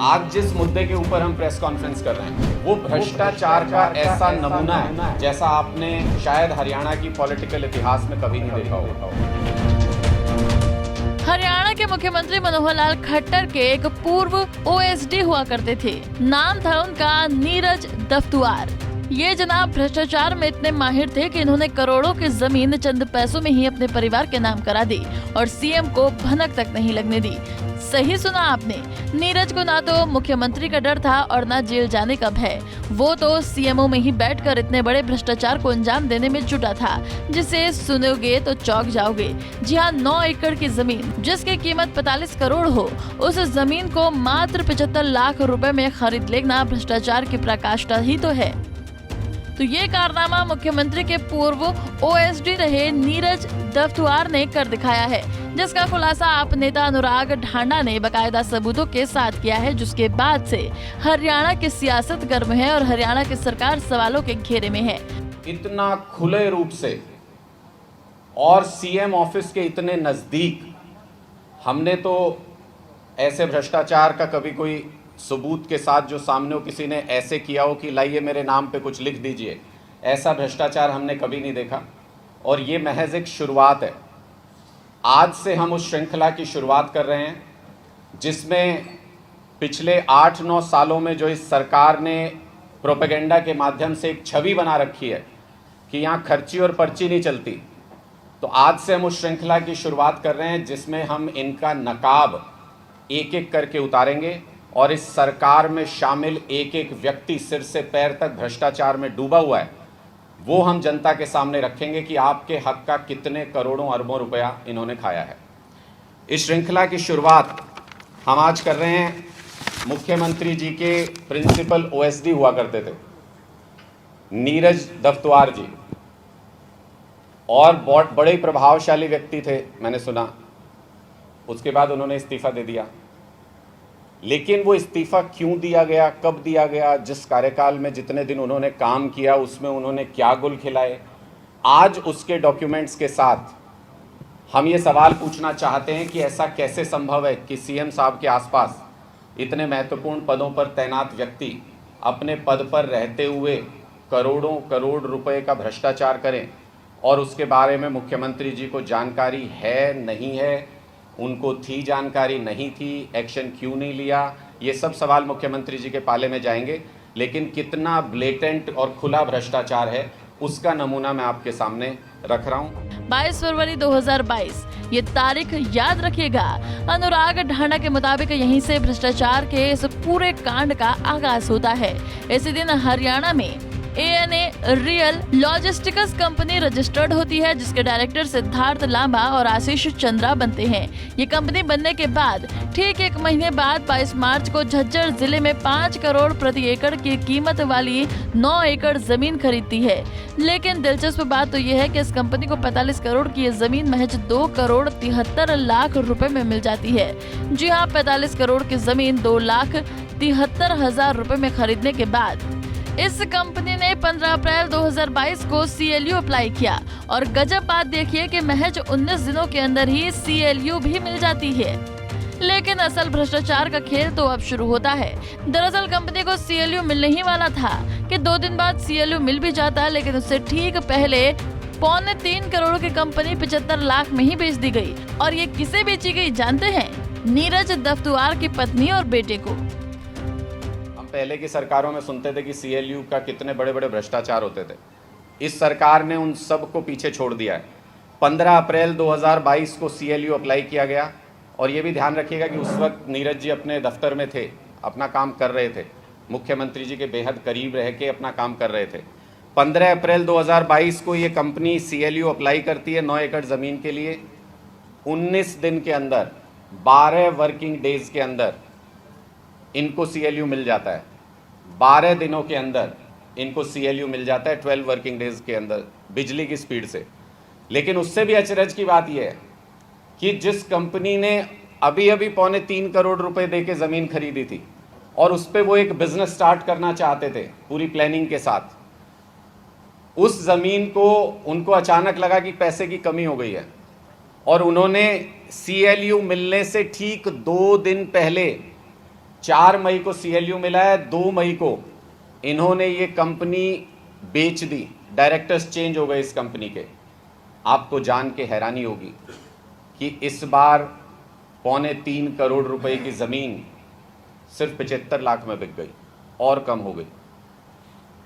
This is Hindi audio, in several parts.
आज जिस मुद्दे के ऊपर हम प्रेस कॉन्फ्रेंस कर रहे हैं वो भ्रष्टाचार का ऐसा नमूना है जैसा आपने शायद हरियाणा की पॉलिटिकल इतिहास में कभी नहीं देखा होगा। हरियाणा के मुख्यमंत्री मनोहर लाल खट्टर के एक पूर्व ओएसडी हुआ करते थे। नाम था उनका नीरज दफ्तुआर। ये जनाब भ्रष्टाचार में इतने माहिर थे कि इन्होंने करोड़ों की जमीन चंद पैसों में ही अपने परिवार के नाम करा दी और सीएम को भनक तक नहीं लगने दी। सही सुना आपने, नीरज को ना तो मुख्यमंत्री का डर था और ना जेल जाने का भय। वो तो सीएमओ में ही बैठकर इतने बड़े भ्रष्टाचार को अंजाम देने में जुटा था जिसे सुनोगे तो चौंक जाओगे। जी हाँ, 9 एकड़ की जमीन जिसकी कीमत 45 करोड़ हो, उस जमीन को मात्र 75 लाख रुपए में खरीद लेना भ्रष्टाचार की पराकाष्ठा ही तो है। तो ये कारनामा मुख्यमंत्री के पूर्व ओएसडी रहे नीरज दफ्तुआर ने कर दिखाया है, जिसका खुलासा आप नेता अनुराग ढांडा ने बकायदा सबूतों के साथ किया है, जिसके बाद से हरियाणा की सियासत गर्म है और हरियाणा की सरकार सवालों के घेरे में है। इतना खुले रूप से और सीएम ऑफिस के इतने नजदीक हमने तो ऐसे भ्रष्टाचार का कभी कोई सबूत के साथ जो सामने हो किसी ने ऐसे किया हो कि लाइए मेरे नाम पे कुछ लिख दीजिए, ऐसा भ्रष्टाचार हमने कभी नहीं देखा। और ये महज एक शुरुआत है। आज से हम उस श्रृंखला की शुरुआत कर रहे हैं जिसमें पिछले 8-9 सालों में जो इस सरकार ने प्रोपेगेंडा के माध्यम से एक छवि बना रखी है कि यहाँ खर्ची और पर्ची नहीं चलती, तो आज से हम उस श्रृंखला की शुरुआत कर रहे हैं जिसमें हम इनका नकाब एक एक करके उतारेंगे और इस सरकार में शामिल एक एक व्यक्ति सिर से पैर तक भ्रष्टाचार में डूबा हुआ है वो हम जनता के सामने रखेंगे कि आपके हक का कितने करोड़ों अरबों रुपया इन्होंने खाया है। इस श्रृंखला की शुरुआत हम आज कर रहे हैं। मुख्यमंत्री जी के प्रिंसिपल ओएसडी हुआ करते थे नीरज दफ्तुआर जी, और बहुत बड़े प्रभावशाली व्यक्ति थे मैंने सुना। उसके बाद उन्होंने इस्तीफा दे दिया, लेकिन वो इस्तीफा क्यों दिया गया, कब दिया गया, जिस कार्यकाल में जितने दिन उन्होंने काम किया उसमें उन्होंने क्या गुल खिलाए, आज उसके डॉक्यूमेंट्स के साथ हम ये सवाल पूछना चाहते हैं कि ऐसा कैसे संभव है कि सीएम साहब के आसपास इतने महत्वपूर्ण पदों पर तैनात व्यक्ति अपने पद पर रहते हुए करोड़ों करोड़ रुपए का भ्रष्टाचार करें और उसके बारे में मुख्यमंत्री जी को जानकारी है नहीं है, उनको थी जानकारी नहीं थी, एक्शन क्यों नहीं लिया, ये सब सवाल मुख्यमंत्री जी के पाले में जाएंगे। लेकिन कितना ब्लेटेंट और खुला भ्रष्टाचार है उसका नमूना मैं आपके सामने रख रहा हूँ। 22 फरवरी 2022 ये तारीख याद रखिएगा। अनुराग ढांडा के मुताबिक यहीं से भ्रष्टाचार के इस पूरे कांड का आगाज होता है। इसी दिन हरियाणा में ANA real logistics company registered होती है, जिसके डायरेक्टर सिद्धार्थ लांबा और आशीष चंद्रा बनते हैं। ये कंपनी बनने के बाद ठीक 1 महीने बाद 22 मार्च को झज्जर जिले में 5 करोड़ प्रति एकड़ की कीमत वाली 9 एकड़ जमीन खरीदती है। लेकिन दिलचस्प बात तो ये है कि इस कंपनी को 45 करोड़ की ये जमीन महज 2 करोड़ 73 लाख रुपए में मिल जाती है। जी हाँ, 45 करोड़ की जमीन 2,73,000 रुपए में खरीदने के बाद इस कंपनी ने 15 अप्रैल 2022 को CLU अप्लाई किया और गजब बात देखिए कि महज 19 दिनों के अंदर ही CLU भी मिल जाती है। लेकिन असल भ्रष्टाचार का खेल तो अब शुरू होता है। दरअसल कंपनी को CLU मिलने ही वाला था कि 2 दिन बाद CLU मिल भी जाता, लेकिन उससे ठीक पहले 2.25 करोड़ की कंपनी 75 लाख में ही बेच दी गई। और ये किसे बेची गई जानते हैं? नीरज दफ्तुआर की पत्नी और बेटे को। पहले की सरकारों में सुनते थे कि CLU का कितने बड़े बड़े भ्रष्टाचार होते थे। इस सरकार ने उन सब को पीछे छोड़ दिया है। 15 अप्रैल 2022 को CLU अप्लाई किया गया और ये भी ध्यान रखिएगा कि उस वक्त नीरज जी अपने दफ्तर में थे, अपना काम कर रहे थे, मुख्यमंत्री जी के बेहद करीब रह के अपना काम कर रहे थे। 15 अप्रैल 2022 को ये कंपनी CLU अप्लाई करती है 9 एकड़ ज़मीन के लिए। 19 दिन के अंदर, 12 वर्किंग डेज के अंदर इनको CLU मिल जाता है। 12 दिनों के अंदर इनको CLU मिल जाता है, 12 वर्किंग डेज के अंदर, बिजली की स्पीड से। लेकिन उससे भी अचरज की बात यह है कि जिस कंपनी ने अभी 3.25 करोड़ रुपए दे के ज़मीन खरीदी थी और उस पर वो एक बिजनेस स्टार्ट करना चाहते थे पूरी प्लानिंग के साथ, उस ज़मीन को उनको अचानक लगा कि पैसे की कमी हो गई है और उन्होंने CLU मिलने से ठीक 2 दिन पहले 4 मई को CLU मिला है, 2 मई को इन्होंने ये कंपनी बेच दी, डायरेक्टर्स चेंज हो गए इस कंपनी के। आपको जान के हैरानी होगी कि इस बार 2.25 करोड़ रुपए की ज़मीन सिर्फ 75 लाख में बिक गई और कम हो गई।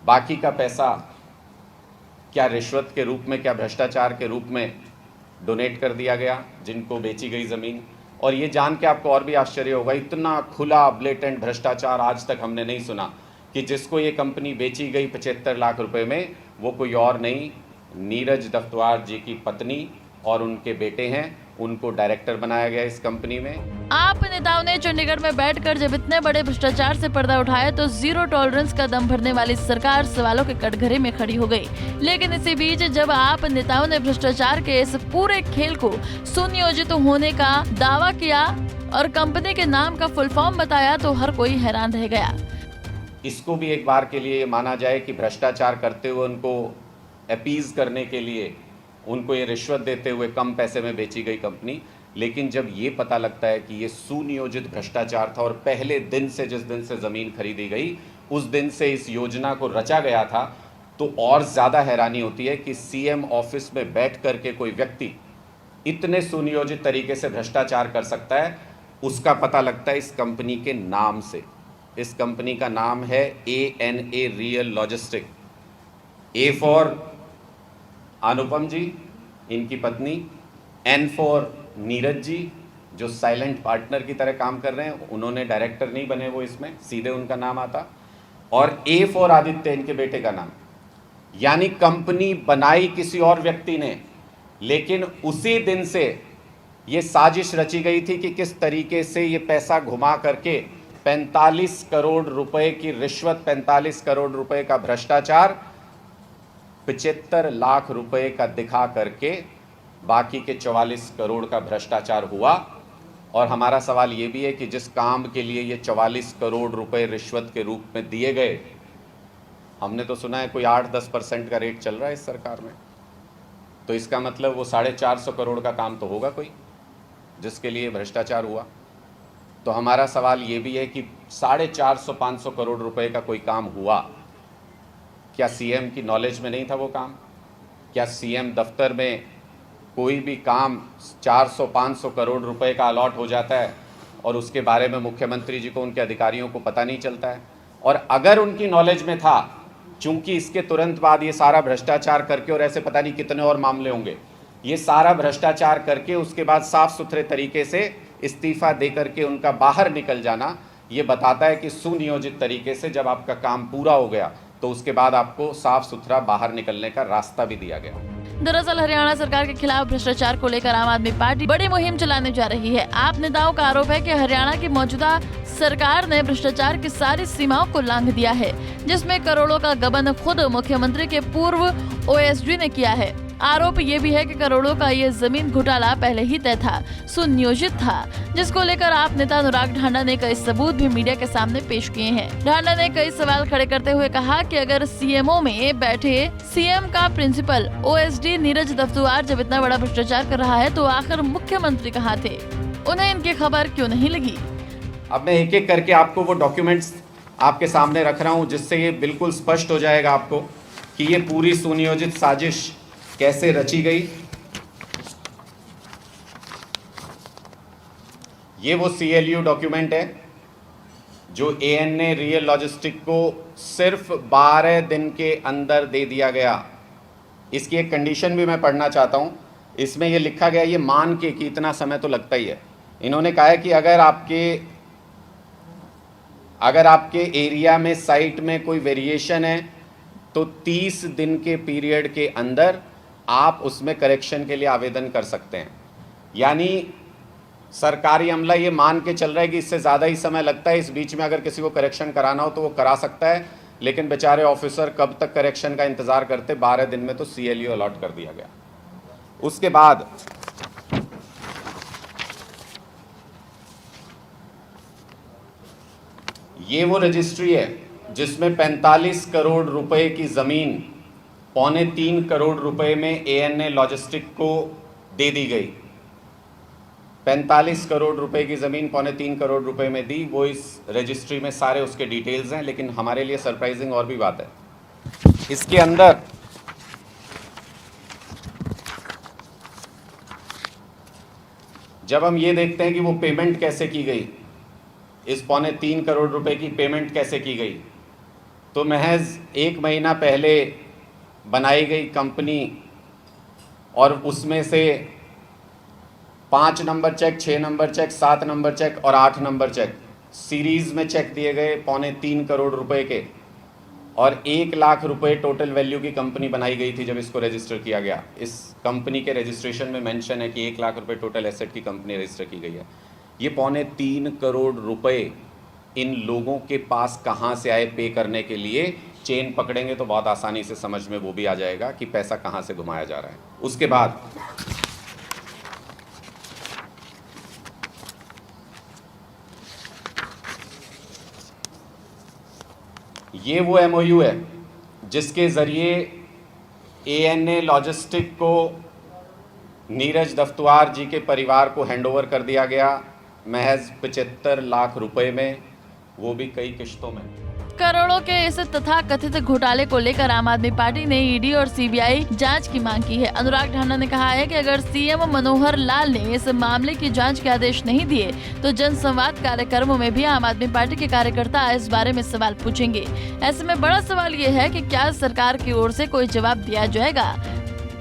बाकी का पैसा क्या रिश्वत के रूप में, क्या भ्रष्टाचार के रूप में डोनेट कर दिया गया जिनको बेची गई ज़मीन। और ये जान के आपको और भी आश्चर्य होगा, इतना खुला ब्लेटेंट भ्रष्टाचार आज तक हमने नहीं सुना कि जिसको ये कंपनी बेची गई 75 लाख रुपए में, वो कोई और नहीं, नीरज दफ्तुआर जी की पत्नी और उनके बेटे हैं। उनको डायरेक्टर बनाया गया इस कंपनी में। आप नेताओं ने चंडीगढ़ में बैठकर जब इतने बड़े भ्रष्टाचार से पर्दा उठाया तो जीरो टॉलरेंस का दम भरने वाली सरकार सवालों के कटघरे में खड़ी हो गई। लेकिन इसी बीच जब आप नेताओं ने भ्रष्टाचार के इस पूरे खेल को सुनियोजित होने का दावा किया और कंपनी के नाम का फुल फॉर्म बताया तो हर कोई हैरान रह गया। इसको भी एक बार के लिए माना जाए कि भ्रष्टाचार करते हुए उनको अपीज करने के लिए उनको ये रिश्वत देते हुए कम पैसे में बेची गई कंपनी। लेकिन जब ये पता लगता है कि ये सुनियोजित भ्रष्टाचार था और पहले दिन से, जिस दिन से ज़मीन खरीदी गई उस दिन से इस योजना को रचा गया था, तो और ज़्यादा हैरानी होती है कि CM ऑफिस में बैठ कर के कोई व्यक्ति इतने सुनियोजित तरीके से भ्रष्टाचार कर सकता है। उसका पता लगता है इस कंपनी के नाम से। इस कंपनी का नाम है ANA real logistic. A for Anupam ji, इनकी पत्नी, N फॉर नीरज जी जो साइलेंट पार्टनर की तरह काम कर रहे हैं, उन्होंने डायरेक्टर नहीं बने वो, इसमें सीधे उनका नाम आता, और A फॉर आदित्य, इनके बेटे का नाम। यानी कंपनी बनाई किसी और व्यक्ति ने, लेकिन उसी दिन से ये साजिश रची गई थी कि किस तरीके से ये पैसा घुमा करके 45 करोड़ रुपए की रिश्वत, 45 करोड़ रुपए का भ्रष्टाचार 75 लाख रुपए का दिखा करके बाकी के 44 करोड़ का भ्रष्टाचार हुआ। और हमारा सवाल ये भी है कि जिस काम के लिए ये 44 करोड़ रुपए रिश्वत के रूप में दिए गए, हमने तो सुना है कोई 8-10% का रेट चल रहा है इस सरकार में, तो इसका मतलब वो 450 करोड़ का काम तो होगा कोई जिसके लिए भ्रष्टाचार हुआ। तो हमारा सवाल ये भी है कि 450-500 करोड़ रुपए का कोई काम हुआ, क्या CM की नॉलेज में नहीं था वो काम? क्या CM दफ्तर में कोई भी काम 400-500 करोड़ रुपए का अलॉट हो जाता है और उसके बारे में मुख्यमंत्री जी को, उनके अधिकारियों को पता नहीं चलता है? और अगर उनकी नॉलेज में था, चूंकि इसके तुरंत बाद ये सारा भ्रष्टाचार करके, और ऐसे पता नहीं कितने और मामले होंगे, ये सारा भ्रष्टाचार करके उसके बाद साफ सुथरे तरीके से इस्तीफा दे करके उनका बाहर निकल जाना, ये बताता है कि सुनियोजित तरीके से जब आपका काम पूरा हो गया तो उसके बाद आपको साफ सुथरा बाहर निकलने का रास्ता भी दिया गया। दरअसल हरियाणा सरकार के खिलाफ भ्रष्टाचार को लेकर आम आदमी पार्टी बड़ी मुहिम चलाने जा रही है। आप नेताओं का आरोप है कि हरियाणा की मौजूदा सरकार ने भ्रष्टाचार की सारी सीमाओं को लांघ दिया है, जिसमें करोड़ों का गबन खुद मुख्यमंत्री के पूर्व OSD ने किया है। आरोप ये भी है कि करोड़ों का ये जमीन घोटाला पहले ही तय था, सुनियोजित था, जिसको लेकर आप नेता अनुराग ढांडा ने कई सबूत भी मीडिया के सामने पेश किए हैं। ढांडा ने कई सवाल खड़े करते हुए कहा कि अगर CMO में बैठे CM का प्रिंसिपल OSD नीरज दफ्तुआर जब इतना बड़ा भ्रष्टाचार कर रहा है तो आखिर मुख्यमंत्री कहाँ थे? उन्हें इनकी खबर क्यों नहीं लगी? अब मैं एक एक करके आपको वो डॉक्यूमेंट्स आपके सामने रख रहा हूँ, जिससे ये बिल्कुल स्पष्ट हो जाएगा आपको कि ये पूरी सुनियोजित साजिश कैसे रची गई। ये वो CLU डॉक्यूमेंट है जो ANA रियल लॉजिस्टिक को सिर्फ 12 दिन के अंदर दे दिया गया। इसकी एक कंडीशन भी मैं पढ़ना चाहता हूँ। इसमें ये लिखा गया, ये मान के कि इतना समय तो लगता ही है, इन्होंने कहा है कि अगर आपके एरिया में, साइट में कोई वेरिएशन है तो 30 दिन के पीरियड के अंदर आप उसमें करेक्शन के लिए आवेदन कर सकते हैं। यानी सरकारी अमला ये मान के चल रहा है कि इससे ज़्यादा ही समय लगता है, इस बीच में अगर किसी को करेक्शन कराना हो तो वो करा सकता है, लेकिन बेचारे ऑफिसर कब तक करेक्शन का इंतज़ार करते। 12 दिन में तो CLU अलॉट कर दिया गया। उसके बाद ये वो रजिस्ट्री है जिसमें 45 करोड़ रुपए की ज़मीन 2.25 करोड़ रुपए में ANA लॉजिस्टिक को दे दी गई। 45 करोड़ रुपए की ज़मीन 2.25 करोड़ रुपए में दी, वो इस रजिस्ट्री में सारे उसके डिटेल्स हैं। लेकिन हमारे लिए सरप्राइजिंग और भी बात है, इसके अंदर जब हम ये देखते हैं कि वो पेमेंट कैसे की गई, इस 2.25 करोड़ रुपए की पेमेंट कैसे की गई, तो महज 1 महीना पहले बनाई गई कंपनी और उसमें से 5 number check, 6 number check, 7 number check और 8 नंबर चेक सीरीज़ में चेक दिए गए 2.25 करोड़ रुपए के, और 1 लाख रुपए टोटल वैल्यू की कंपनी बनाई गई थी जब इसको रजिस्टर किया गया। इस कंपनी के रजिस्ट्रेशन में मेंशन है कि 1 लाख रुपए टोटल एसेट की कंपनी रजिस्टर की गई है। ये 2.25 करोड़ रुपए इन लोगों के पास कहाँ से आए पे करने के लिए? चेन पकड़ेंगे तो बहुत आसानी से समझ में वो भी आ जाएगा कि पैसा कहाँ से घुमाया जा रहा है। उसके बाद ये वो MOU है जिसके ज़रिए ANA लॉजिस्टिक को नीरज दफ्तुआर जी के परिवार को हैंडओवर कर दिया गया महज 75 लाख रुपए में, वो भी कई किश्तों में। करोड़ों के इस तथाकथित घोटाले को लेकर आम आदमी पार्टी ने ईडी और सीबीआई जांच की मांग की है। अनुराग ढांडा ने कहा है कि अगर सीएम मनोहर लाल ने इस मामले की जांच के आदेश नहीं दिए तो जनसंवाद कार्यक्रमों में भी आम आदमी पार्टी के कार्यकर्ता इस बारे में सवाल पूछेंगे। ऐसे में बड़ा सवाल ये है कि क्या सरकार की ओर से कोई जवाब दिया जाएगा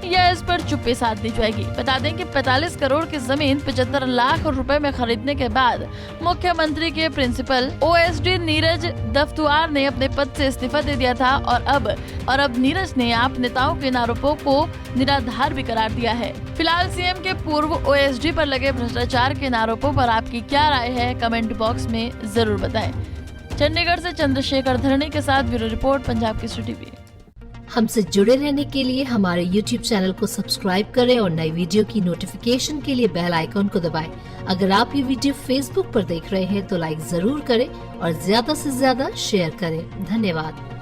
या इस पर चुप्पी साध दी जाएगी। बता दें कि 45 करोड़ की जमीन 75 लाख रुपए में खरीदने के बाद मुख्यमंत्री के प्रिंसिपल OSD नीरज दफ्तुआर ने अपने पद से इस्तीफा दे दिया था और अब नीरज ने आप नेताओं के इन आरोपों को निराधार भी करार दिया है। फिलहाल सीएम के पूर्व OSD पर लगे भ्रष्टाचार के इन आरोपों पर आपकी क्या राय है, कमेंट बॉक्स में जरूर बताएं। चंडीगढ़ से चंद्रशेखर धरणी के साथ bureau report, Punjab Kesari TV. हमसे जुड़े रहने के लिए हमारे YouTube चैनल को सब्सक्राइब करें और नई वीडियो की नोटिफिकेशन के लिए बेल आइकॉन को दबाएं। अगर आप ये वीडियो Facebook पर देख रहे हैं तो लाइक जरूर करें और ज्यादा से ज्यादा शेयर करें। धन्यवाद।